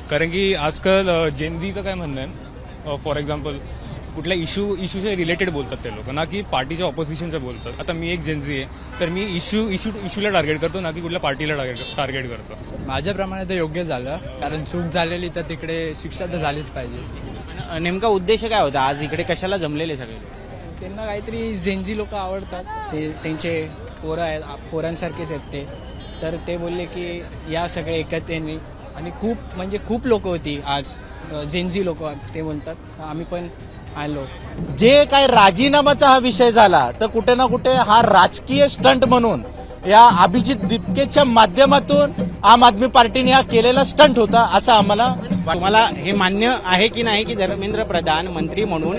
कारण की आजकाल जेनझीचं काय म्हणणं आहे, फॉर एक्झाम्पल कुठल्या इश्यूच्या रिलेटेड बोलतात ते लोक, ना की पार्टीच्या ऑपोजिशनचं बोलतात. आता मी एक जेनझी आहे, तर मी इश्यूला टार्गेट करतो, ना की कुठल्या पार्टीला टार्गेट करतो. माझ्याप्रमाणे ते योग्य झालं, कारण चूक झालेली तर तिकडे शिक्षा तर झालीच पाहिजे. पण नेमका उद्देश काय होता आज इकडे कशाला जमलेले सगळे? त्यांना काहीतरी झेंझी लोक आवडतात, ते त्यांचे पोरं आहेत, पोरांसारखेच आहेत ते. तर ते बोलले की या सगळे एकत्रेने, आणि खूप लोक होती आज झेंझी लोक. ते म्हणतात आम्ही पण आलो. जे काय राजीनामाचा हा विषय झाला तर कुठे ना कुठे हा राजकीय स्टंट म्हणून या अभिजित बिबकेच्या माध्यमातून आम आदमी पार्टीने हा केलेला स्टंट होता असं आम्हाला. तुम्हाला हे मान्य आहे की नाही की धर्मेंद्र प्रधान मंत्री म्हणून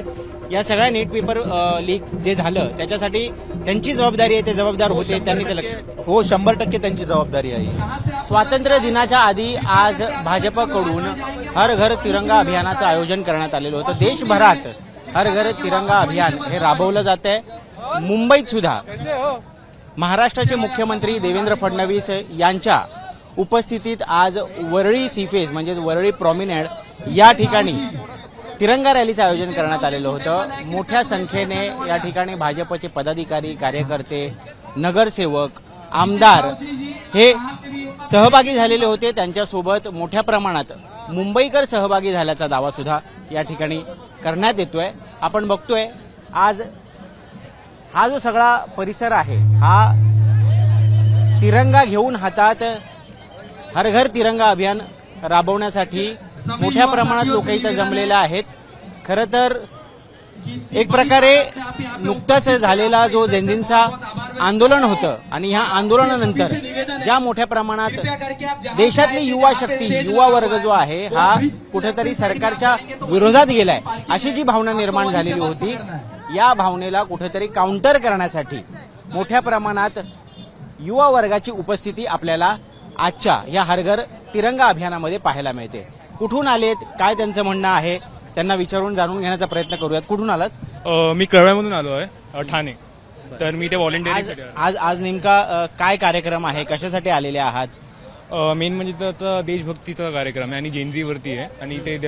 या सगळ्या नेट पेपर लीक जे झालं त्याच्यासाठी त्यांची जबाबदारी आहे, ते जबाबदार होते, त्यांनी ते हो 100% त्यांची जबाबदारी आहे. स्वातंत्र्य दिनाच्या आधी आज भाजपकडून हर घर तिरंगा अभियानाचं आयोजन करण्यात आलेलं होतं. देशभरात हर घर तिरंगा अभियान हे राबवलं जात आहे. मुंबईत सुद्धा महाराष्ट्राचे मुख्यमंत्री देवेंद्र फडणवीस यांच्या उपस्थितीत आज वरळी सीफेस म्हणजेच वरळी प्रॉमिनेंट या ठिकाणी तिरंगा रॅलीचं आयोजन करण्यात आलेलं होतं. मोठ्या संख्येने या ठिकाणी भाजपचे पदाधिकारी, कार्यकर्ते, नगरसेवक, आमदार हे सहभागी झालेले होते. त्यांच्यासोबत मोठ्या प्रमाणात मुंबईकर सहभागी झाल्याचा दावा सुद्धा या ठिकाणी करण्यात येतोय. आपण बघतोय आज हा जो सगळा परिसर आहे हा तिरंगा घेऊन हातात हर घर तिरंगा अभियान राबवण्यासाठी मोठ्या प्रमाणात लोक इथं जमलेले आहेत. खरं तर एक प्रकारे नुकताच झालेला जो जेनझींचा आंदोलन होतं आणि ह्या आंदोलनानंतर ज्या मोठ्या प्रमाणात देशातली युवा शक्ती, युवा वर्ग जो आहे हा कुठेतरी सरकारच्या विरोधात गेलाय अशी जी भावना निर्माण झालेली होती, या भावनेला कुठेतरी काउंटर करण्यासाठी मोठ्या प्रमाणात युवा वर्गाची उपस्थिती आपल्याला आजच्या या हर घर तिरंगा अभियानामध्ये पाहायला मिळते. कुठून आलेत, काय त्यांचं म्हणणं आहे, त्यांना विचारून जाणून घेण्याचा प्रयत्न करूयात. कुठून आलात? मी कळव्यामधून आलो आहे, ठाणे. तर मी ते व्हॉलेंटिअरिंग. आज नेमका काय कार्यक्रम आहे, कशासाठी आलेले आहात? मेन म्हणजे तर आता देशभक्तीचा कार्यक्रम आहे आणि जेनझीवरती आहे, आणि ते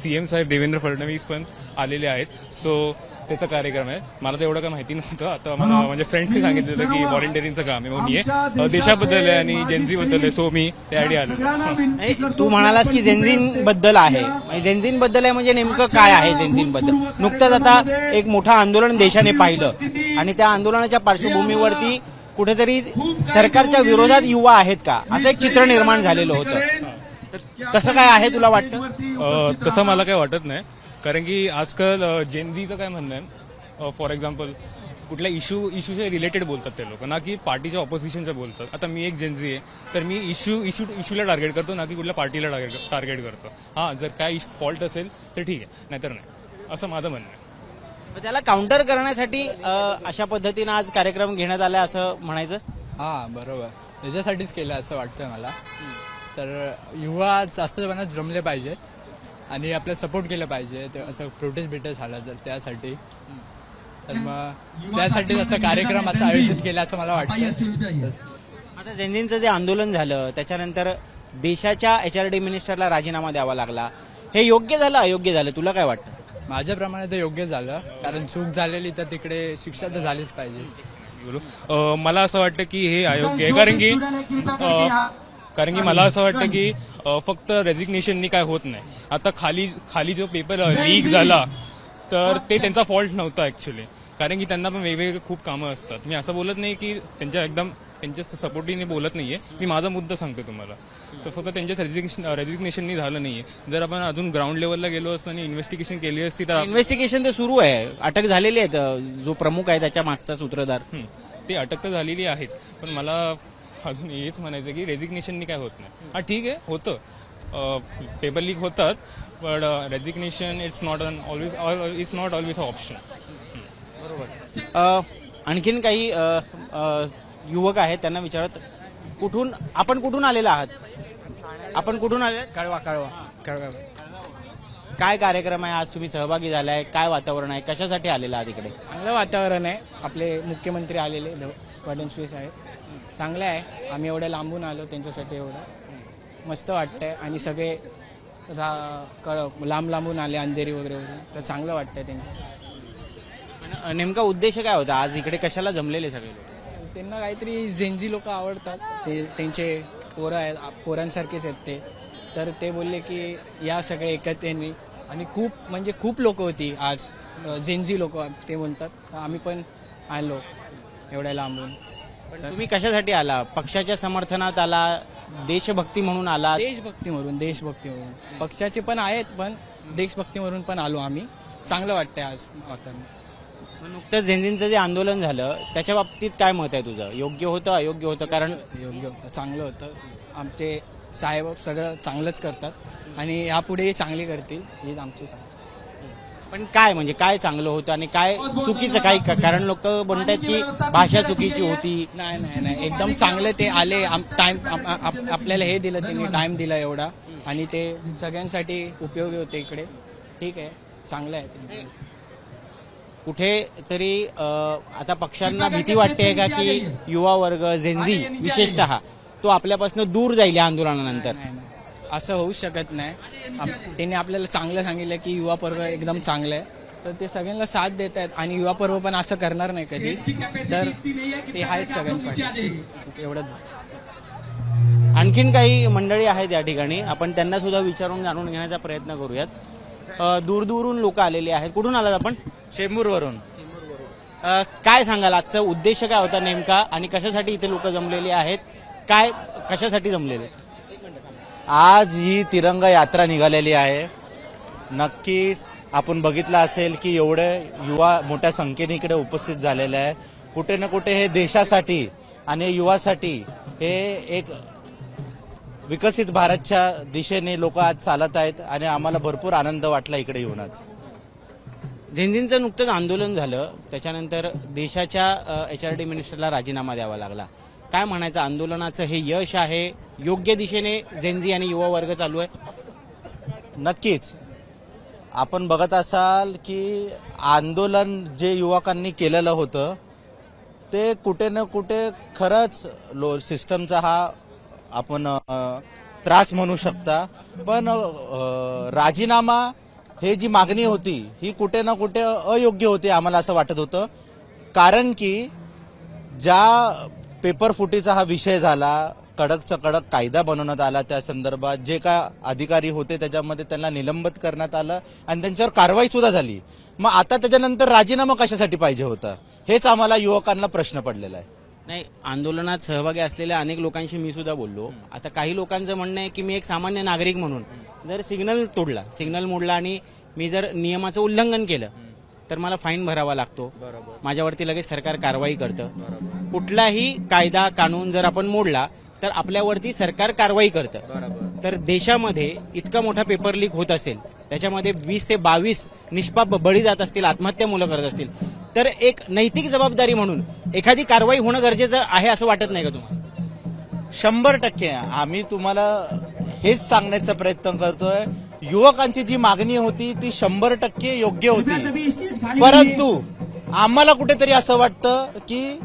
सीएम साहेब देवेंद्र फडणवीस पण आलेले आहेत. सो त्याचा कार्यक्रम आहे. मला तर एवढं काय माहिती नव्हतं. आता मला म्हणजे फ्रेंड्सनी सांगितलं की व्हॉलेंटिअरिंगचं काम आहे, मग मी देशाबद्दल आहे आणि जेनझीबद्दल आहे, सो मी त्यासाठी आलो. तू म्हणालास की जेनझींबद्दल आहे, जेनझींबद्दल आहे म्हणजे नेमकं काय आहे जेनझींबद्दल? नुकतंच आता एक मोठं आंदोलन देशाने पाहिलं आणि त्या आंदोलनाच्या पार्श्वभूमीवरती कुठेतरी सरकारच्या विरोधात युवा आहेत का असं एक चित्र निर्माण झालेलं होतं. तसं काय आहे तुला वाटतं? तसं मला काय वाटत नाही, कारण की आजकाल जेनझीचं काय म्हणणं आहे, फॉर एक्झाम्पल कुठल्या इश्यूच्या रिलेटेड बोलतात ते लोक, ना की पार्टीच्या ऑपोजिशनचं बोलतात. आता मी एक जेनझी आहे, तर मी इश्यूला टार्गेट करतो, ना की कुठल्या पार्टीला टार्गेट करतो. हां, जर काय फॉल्ट असेल तर ठीक आहे, नाहीतर नाही, असं माझं म्हणणं आहे. त्याला काउंटर करण्यासाठी अशा पद्धतीनं आज कार्यक्रम घेण्यात आला असं म्हणायचं? हा बरोबर, त्याच्यासाठीच केलं असं वाटतंय मला. तर युवा जास्त प्रमाणात जमले पाहिजेत आणि आपलं सपोर्ट केलं पाहिजे. तर असं प्रोटेस्ट झाला तर त्यासाठी, तर मग त्यासाठी असं कार्यक्रम असं आयोजित केला असं मला वाटतं. आता जेनझींचं जे आंदोलन झालं त्याच्यानंतर देशाच्या HRD मिनिस्टरला राजीनामा द्यावा लागला, हे योग्य झालं अयोग्य झालं, तुला काय वाटतं? माझ्याप्रमाणे ते योग्य झालं, कारण चूक झालेली तर तिकडे शिक्षा तर झालीच पाहिजे. मला असं वाटतं की हे अयोग्य आहे, कारण की मला असं वाटतं की फक्त रेझिग्नेशननी काय होत नाही. आता खाली जो पेपर लीक झाला तर ते त्यांचा फॉल्ट नव्हता ऍक्च्युली, कारण की त्यांना पण वेगवेगळे खूप कामं असतात. मी असं बोलत नाही की त्यांच्या सपोर्टिव्हने बोलत नाहीये, मी माझा मुद्दा सांगतो तुम्हाला. तर फक्त त्यांच्या रेझिग्नेशननी झालं नाहीये. जर आपण अजून ग्राउंड लेवलला गेलो असतो आणि इन्व्हेस्टिगेशन केली असती तर इन्व्हेस्टिगेशन तर सुरू आहे, अटक झालेली आहे, जो प्रमुख आहे त्याच्या मागचा सूत्रधार ते अटक तर झालेली आहेच. पण मला अजून हेच म्हणायचं की रेझिग्नेशननी काय होत नाही. हा ठीक आहे, होतं, पेपर लीक होतात, पण resignation it's not always option. बरोबर. आणखीन काही युवक आहेत, त्यांना विचारत आपण कुठून आलेला आहात? आपण कुठून आले? कळवा. काय कार्यक्रम आहे आज, तुम्ही सहभागी झालाय, काय वातावरण आहे, कशासाठी आलेला आहात इकडे? चांगलं वातावरण आहे. आपले मुख्यमंत्री आलेले फडणवीस आहेत, चांगलं आहे. आम्ही एवढ्या लांबून आलो त्यांच्यासाठी, एवढं मस्त वाटतंय. आणि सगळे लांब लांबून आले अंधेरी वगैरे वगैरे, तर चांगलं वाटतंय त्यांचं. पण नेमका उद्देश काय होता आज इकडे कशाला जमलेले सगळे लोक? त्यांना काहीतरी झेंजी लोक आवडतात, ते त्यांचे पोरं आहेत, पोरांसारखेच आहेत ते. तर ते बोलले की या सगळे एकत्रेने, आणि खूप लोक होती आज झेंजी लोक ते म्हणतात, तर आम्ही पण आलो एवढ्या लांबून. पण तुम्ही कशासाठी आला? पक्षाच्या समर्थनात आला, देशभक्ती म्हणून आला? देशभक्ती म्हणून पक्षाचे पण आहेत, पण देशभक्ती म्हणून पण आलो आम्ही. चांगलं वाटतंय आज वातावरण. नुकतंच झेंझींचं जे आंदोलन झालं त्याच्या बाबतीत काय मत आहे तुझं? योग्य होतं, अयोग्य होतं? कारण योग्य होतं, चांगलं होतं. आमचे साहेब सगळं चांगलंच करतात आणि यापुढे चांगले करतील, हेच आमचे सांग. पण काय म्हणजे काय चांगलं होतं आणि काय चुकीचं? काय कारण लोक म्हणतात की भाषा चुकीची होती. नाही, एकदम चांगलं ते आले. टाइम आपल्याला हे दिलं, त्यांनी टाइम दिला एवढा, आणि ते सगळ्यांसाठी उपयोगी होते इकडे. ठीक आहे, चांगलं आहे. कुठेतरी आता पक्षांना भीती वाटते का की युवा वर्ग, झेंझी विशेषतः, तो आपल्यापासून दूर जाईल या आंदोलनानंतर? नाही, असं होऊ शकत नाही. त्यांनी आपल्याला चांगलं सांगितलं की युवा पर्व एकदम चांगलं आहे, तर ते सगळ्यांना साथ देत आहेत, आणि युवा पर्व पण असं करणार नाही कधी, तर ते आहेत सगळ्यांसाठी. एवढंच. आणखीन काही मंडळी आहेत या ठिकाणी, आपण त्यांना सुद्धा विचारून जाणून घेण्याचा प्रयत्न करूयात. दूरदूरून लोक आलेले आहेत. कुठून आलात आपण? चेंबूरवरून. काय सांगाल, आजचा उद्देश काय होता नेमका आणि कशासाठी इथे लोक जमलेले आहेत? काय कशासाठी जमलेले? आज ही तिरंगा यात्रा निघालेली आहे. नक्कीच आपण बघितलं असेल की एवढे युवा मोठ्या संख्येने इकडे उपस्थित झालेले आहे. कुठे ना कुठे हे देशासाठी आणि युवासाठी हे एक विकसित भारतच्या दिशेने लोक आज चालत आहेत, आणि आम्हाला भरपूर आनंद वाटला इकडे येऊन आज. झेंझींचं नुकतंच आंदोलन झालं, त्याच्यानंतर देशाच्या HRD मिनिस्टरला राजीनामा द्यावा लागला. काय म्हणायचं, आंदोलनाचं हे यश आहे? योग्य दिशेने झेंझी आणि युवा वर्ग चालू आहे? नक्कीच आपण बघत असाल की आंदोलन जे युवकांनी केलेलं होतं ते कुठे ना कुठे खरंच सिस्टमचा हा आपण त्रास म्हणू शकता, पण राजीनामा हे जी मागणी होती ही कुठे ना कुठे अयोग्य होती आम्हाला असं वाटत होतं. कारण की ज्या पेपर फुटीचा हा विषय झाला, कडकचा कडक कायदा बनवण्यात आला, त्या संदर्भात जे काय अधिकारी होते त्याच्यामध्ये त्यांना निलंबित करण्यात आलं आणि त्यांच्यावर कारवाई सुद्धा झाली. मग आता त्याच्यानंतर राजीनामा कशासाठी पाहिजे होता, हेच आम्हाला युवकांना प्रश्न पडलेला आहे. नाही, आंदोलनात सहभागी असलेल्या अनेक लोकांशी मी सुद्धा बोललो. आता काही लोकांचं म्हणणं आहे की मी एक सामान्य नागरिक म्हणून जर सिग्नल मोडला आणि मी जर नियमाचं उल्लंघन केलं तर मला फाईन भरावा लागतो, माझ्यावरती लगेच सरकार कारवाई करतं. कुठलाही कायदा कानून जर आपण मोडला तर आपल्यावरती सरकार कारवाई करतं. तर देशामध्ये इतका मोठा पेपर लीक होत असेल, त्याच्यामध्ये 20 ते 22 निष्पाप बळी जात असतील, आत्महत्या मुलं करत असतील, तर एक नैतिक जबाबदारी म्हणून एखादी कारवाई होणं गरजेचं आहे असं वाटत नाही का तुम्हाला? 100% आम्ही तुम्हाला हेच सांगण्याचा प्रयत्न करतोय. युवकांची जी मागणी होती ती 100% योग्य होती, परंतु आम्हाला कुठेतरी असं वाटतं की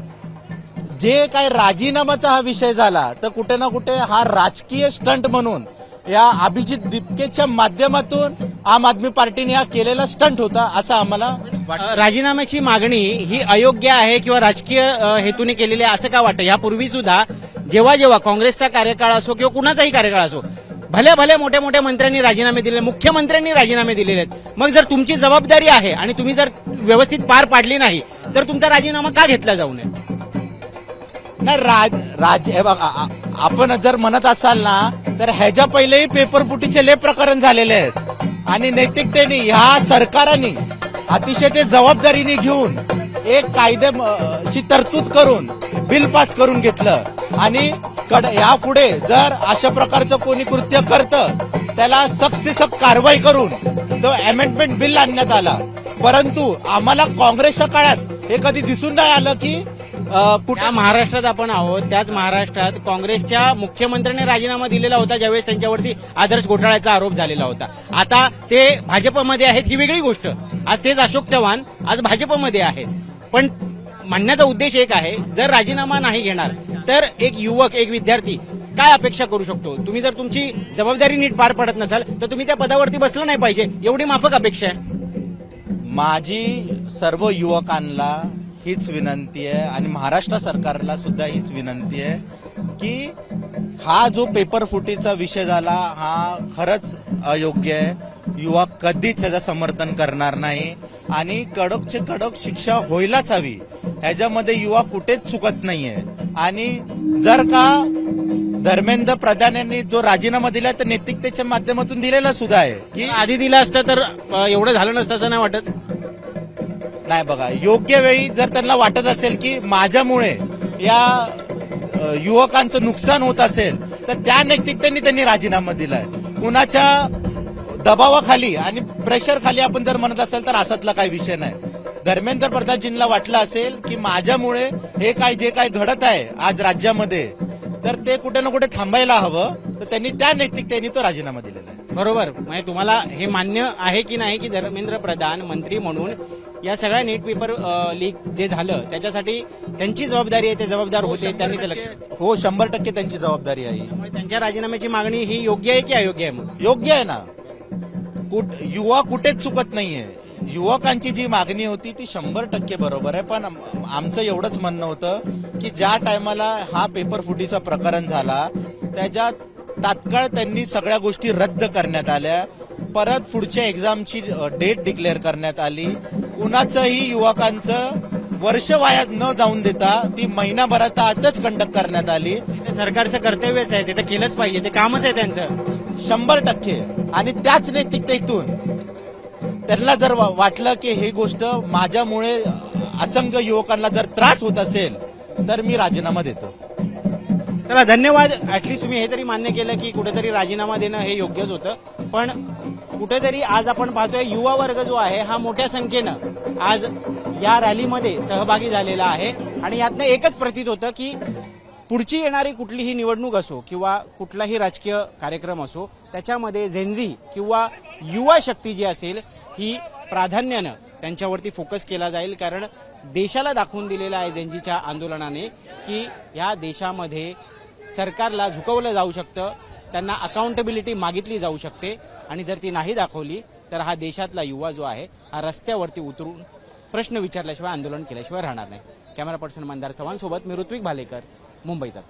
जे काय राजीनामाचा हा विषय झाला तर कुठे ना कुठे हा राजकीय स्टंट म्हणून या अभिजित दिपकेच्या माध्यमातून आम आदमी पार्टीने हा केलेला स्टंट होता असं आम्हाला वाटतं. राजीनाम्याची मागणी ही अयोग्य आहे किंवा राजकीय हेतूने केलेली आहे असं का वाटतं? यापूर्वी सुद्धा जेव्हा काँग्रेसचा कार्यकाळ असो किंवा कुणाचाही कार्यकाळ असो, भल्या मोठ्या मंत्र्यांनी राजीनामे दिलेले, मुख्यमंत्र्यांनी राजीनामे दिलेले आहेत. मग जर तुमची जबाबदारी आहे आणि तुम्ही जर व्यवस्थित पार पाडली नाही तर तुमचा राजीनामा का घेतला जाऊ नये? नाही, हे बघा, आपण जर म्हणत असाल ना तर ह्याच्या पहिलेही पेपरफुटीचे लय प्रकरण झालेले आहेत, आणि नैतिकतेने ह्या सरकारने अतिशय ते जबाबदारीने घेऊन एक कायद्याची तरतूद करून बिल पास करून घेतलं, आणि यापुढे जर अशा प्रकारचं कोणी कृत्य करतं त्याला सक्त से सक्त कारवाई करून तो अमेंडमेंट बिल आणण्यात आला. परंतु आम्हाला काँग्रेसच्या काळात हे कधी दिसून नाही आलं की कुठल्या महाराष्ट्रात आपण आहोत, त्याच महाराष्ट्रात काँग्रेसच्या मुख्यमंत्र्यांनी राजीनामा दिलेला होता ज्यावेळेस त्यांच्यावरती आदर्श घोटाळ्याचा आरोप झालेला होता. आता ते भाजपमध्ये आहेत ही वेगळी गोष्ट. आज तेच अशोक चव्हाण आज भाजपमध्ये आहेत. पण म्हणण्याचा उद्देश एक आहे, जर राजीनामा नाही घेणार तर एक युवक, एक विद्यार्थी काय अपेक्षा करू शकतो? तुम्ही जर तुमची जबाबदारी नीट पार पडत नसाल तर तुम्ही त्या पदावरती बसलं नाही पाहिजे, एवढी माफक अपेक्षा आहे. माझी सर्व युवकांना हीच विनंती आहे आणि महाराष्ट्र सरकारला सुद्धा हीच विनंती आहे की हा जो पेपर फुटीचा विषय झाला हा खरंच अयोग्य आहे. युवा कधीच ह्याचं समर्थन करणार नाही आणि कडकचे कडक शिक्षा व्हायलाच हवी. ह्याच्यामध्ये युवा कुठेच चुकत नाहीये. आणि जर का धर्मेंद्र प्रधान यांनी जो राजीनामा दिला तर नैतिकतेच्या माध्यमातून दिलेला सुद्धा आहे की आधी दिलं असतं तर एवढं झालं नसतं असं नाही वाटत? नाही बघा, योग्य वेळी जर त्यांना वाटत असेल की माझ्यामुळे या युवकांचं नुकसान होत असेल तर त्या नैतिकतेने त्यांनी राजीनामा दिलाय. कुणाच्या दबावाखाली आणि प्रेशर खाली आपण जर म्हणत असेल तर असातला काही विषय नाही. धर्मेंद्र प्रधानजींना वाटलं असेल की माझ्यामुळे हे काय जे काय घडत आहे आज राज्यामध्ये तर ते कुठे ना कुठे थांबायला हवं, तर त्यांनी त्या नैतिकतेने तो राजीनामा दिलेला आहे. बरोबर. म्हणजे तुम्हाला हे मान्य आहे की नाही की धर्मेंद्र प्रधान मंत्री म्हणून या सगळ्या नेट पेपर लीक जे झालं त्याच्यासाठी त्यांची जबाबदारी आहे, ते जबाबदार होते, त्यांनी ते लक्ष. हो, 100% त्यांची जबाबदारी आहे. त्यामुळे त्यांच्या राजीनाम्याची मागणी ही योग्य आहे की अयोग्य आहे? मग योग्य आहे ना. युवा कुठेच चुकत नाहीये. युवकांची जी मागणी होती ती 100% बरोबर आहे. पण आमचं एवढंच म्हणणं होतं की ज्या टायमाला हा पेपर फुटीचा प्रकरण झाला त्याच्यात तात्काळ त्यांनी सगळ्या गोष्टी रद्द करण्यात आल्या. परत पुढच्या एक्झामची डेट डिक्लेअर करण्यात आली. कुणाचंही युवकांचं वर्ष वाया न जाऊन देता ती महिनाभरात आतच कंडक्ट करण्यात आली. ते सरकारचं कर्तव्यच आहे, ते तर केलंच पाहिजे, ते कामच आहे त्यांचं. 100%. आणि त्याच नैतिकतेतून त्यांना जर वाटलं की ही गोष्ट माझ्यामुळे असंख्य युवकांना जर त्रास होत असेल तर मी राजीनामा देतो. चला, धन्यवाद. ऍटलिस्ट तुम्ही हे तरी मान्य केलं की कुठेतरी राजीनामा देणं हे योग्यच होतं. पण कुठेतरी आज आपण पाहतोय युवा वर्ग जो आहे हा मोठ्या संख्येनं आज या रॅलीमध्ये सहभागी झालेला आहे आणि यातनं एकच प्रतीत होतं की पुढची येणारी कुठलीही निवडणूक असो किंवा कुठलाही राजकीय कार्यक्रम असो त्याच्यामध्ये झेंझी किंवा युवा शक्ती जी असेल ही प्राधान्यानं त्यांच्यावरती फोकस केला जाईल. कारण देशाला दाखवून दिलेलं आहे झेंझीच्या आंदोलनाने की या देशामध्ये सरकारला झुकवलं जाऊ शकतं, त्यांना अकाउंटेबिलिटी मागितली जाऊ शकते आणि जर ती नाही दाखवली तर हा देशातला युवा जो आहे हा रस्त्यावरती उतरून प्रश्न विचारल्याशिवाय आंदोलन केल्याशिवाय राहणार नाही. कॅमेरा पर्सन मंदार चव्हाण सोबत मी ऋत्विक भालेकर, मुंबई तक.